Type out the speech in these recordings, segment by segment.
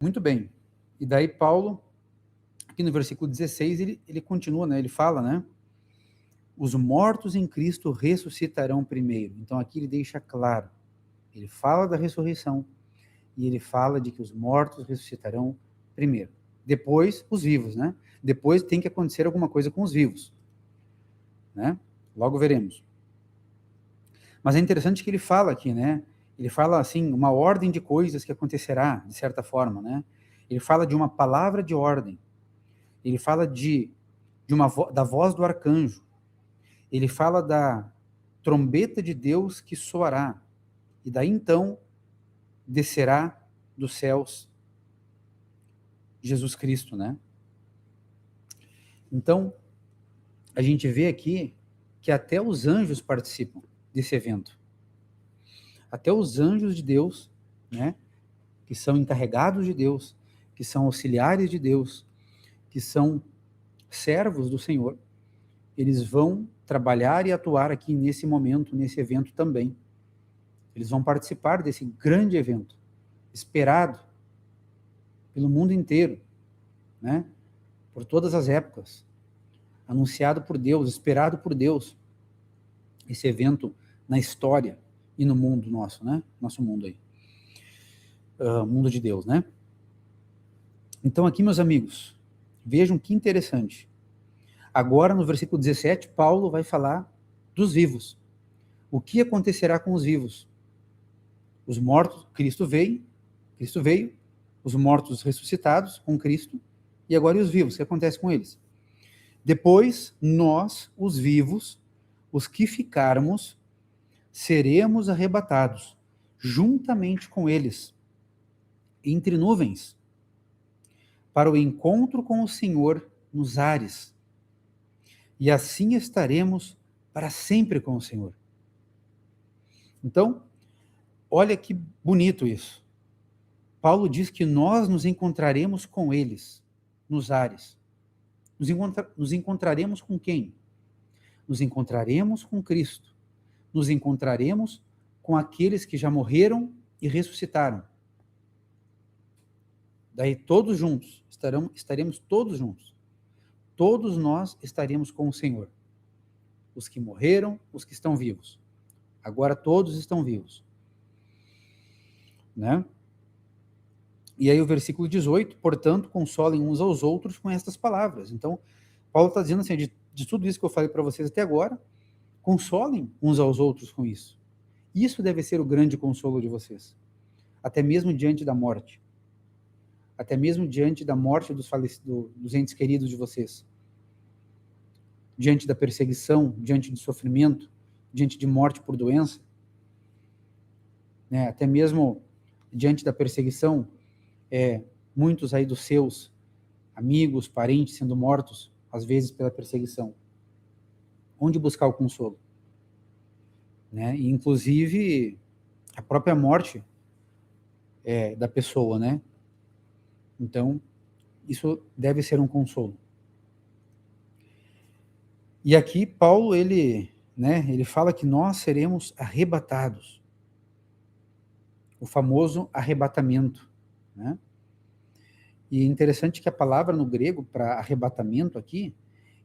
Muito bem. E daí Paulo, aqui no versículo 16, ele continua, né? Ele fala, né? Os mortos em Cristo ressuscitarão primeiro. Então aqui ele deixa claro. Ele fala da ressurreição e ele fala de que os mortos ressuscitarão primeiro. Depois, os vivos, né? Depois tem que acontecer alguma coisa com os vivos, né? Logo veremos. Mas é interessante que ele fala aqui, né? Ele fala, assim, uma ordem de coisas que acontecerá, de certa forma, né? Ele fala de uma palavra de ordem. Ele fala da voz do arcanjo. Ele fala da trombeta de Deus que soará. E daí, então, descerá dos céus Jesus Cristo, né? Então, a gente vê aqui que até os anjos participam desse evento. Até os anjos de Deus, né? Que são encarregados de Deus, que são auxiliares de Deus, que são servos do Senhor, eles vão trabalhar e atuar aqui nesse momento, nesse evento também. Eles vão participar desse grande evento, esperado pelo mundo inteiro, né? Por todas as épocas, anunciado por Deus, esperado por Deus, esse evento na história e no mundo nosso, né? Nosso mundo aí. Mundo de Deus, né? Então aqui, meus amigos, vejam que interessante. Agora, no versículo 17, Paulo vai falar dos vivos. O que acontecerá com os vivos? Os mortos, Cristo veio, os mortos ressuscitados com Cristo, e agora e os vivos, o que acontece com eles? Depois, nós, os vivos, os que ficarmos, seremos arrebatados, juntamente com eles, entre nuvens, para o encontro com o Senhor nos ares. E assim estaremos para sempre com o Senhor. Então, olha que bonito isso. Paulo diz que nós nos encontraremos com eles nos ares. Nos encontraremos com quem? Nos encontraremos com Cristo. Nos encontraremos com aqueles que já morreram e ressuscitaram. Daí todos juntos, estaremos todos juntos. Todos nós estaremos com o Senhor. Os que morreram, os que estão vivos. Agora todos estão vivos. Né? E aí o versículo 18, portanto, consolem uns aos outros com estas palavras. Então, Paulo está dizendo assim, de tudo isso que eu falei para vocês até agora, consolem uns aos outros com isso. Isso deve ser o grande consolo de vocês. Até mesmo diante da morte. Até mesmo diante da morte dos entes queridos de vocês. Diante da perseguição, diante do sofrimento, diante de morte por doença. Né? Até mesmo diante da perseguição, muitos aí dos seus amigos, parentes sendo mortos, às vezes pela perseguição. Onde buscar o consolo? Né? E, inclusive, a própria morte da pessoa, né? Então, isso deve ser um consolo. E aqui, Paulo, ele fala que nós seremos arrebatados. O famoso arrebatamento, né? E é interessante que a palavra no grego para arrebatamento aqui,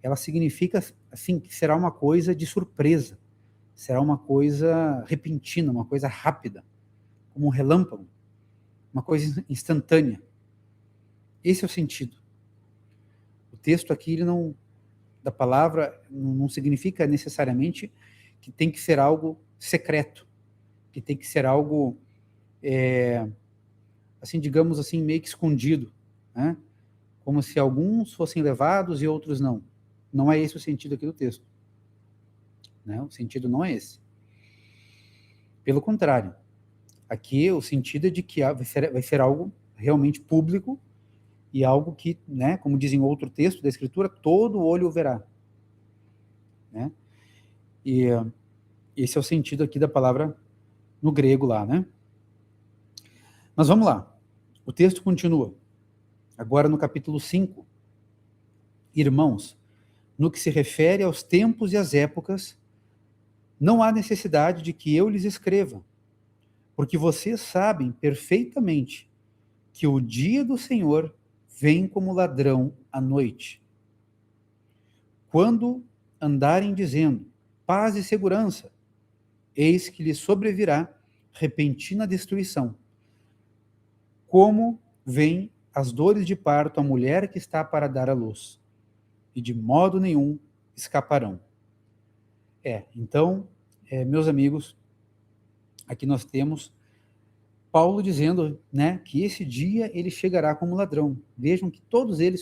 ela significa assim, que será uma coisa de surpresa, será uma coisa repentina, uma coisa rápida, como um relâmpago, uma coisa instantânea. Esse é o sentido. O texto aqui, da palavra, não significa necessariamente que tem que ser algo secreto, que tem que ser algo, assim, digamos assim, meio que escondido, né? Como se alguns fossem levados e outros não. Não é esse o sentido aqui do texto. Né? O sentido não é esse. Pelo contrário, aqui o sentido é de que vai ser algo realmente público e algo que, né, como diz em outro texto da Escritura, todo olho o verá. Né? E esse é o sentido aqui da palavra no grego lá, né? Mas vamos lá. O texto continua. Agora no capítulo 5. Irmãos, no que se refere aos tempos e às épocas, não há necessidade de que eu lhes escreva, porque vocês sabem perfeitamente que o dia do Senhor vem como ladrão à noite. Quando andarem dizendo paz e segurança, eis que lhes sobrevirá repentina destruição. Como vêm as dores de parto à mulher que está para dar à luz, e de modo nenhum escaparão. Então, meus amigos, aqui nós temos Paulo dizendo, né, que esse dia ele chegará como ladrão. Vejam que todos eles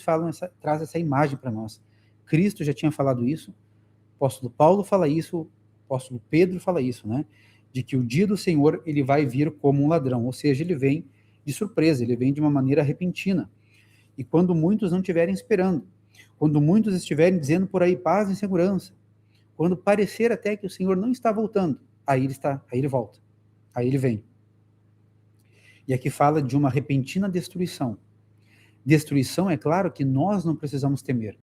trazem essa imagem para nós. Cristo já tinha falado isso, o apóstolo Paulo fala isso, o apóstolo Pedro fala isso, né, de que o dia do Senhor ele vai vir como um ladrão, ou seja, ele vem de surpresa, ele vem de uma maneira repentina. E quando muitos não estiverem esperando, quando muitos estiverem dizendo por aí paz e segurança, quando parecer até que o Senhor não está voltando, aí ele volta, aí ele vem. E aqui fala de uma repentina destruição. Destruição, é claro que nós não precisamos temer.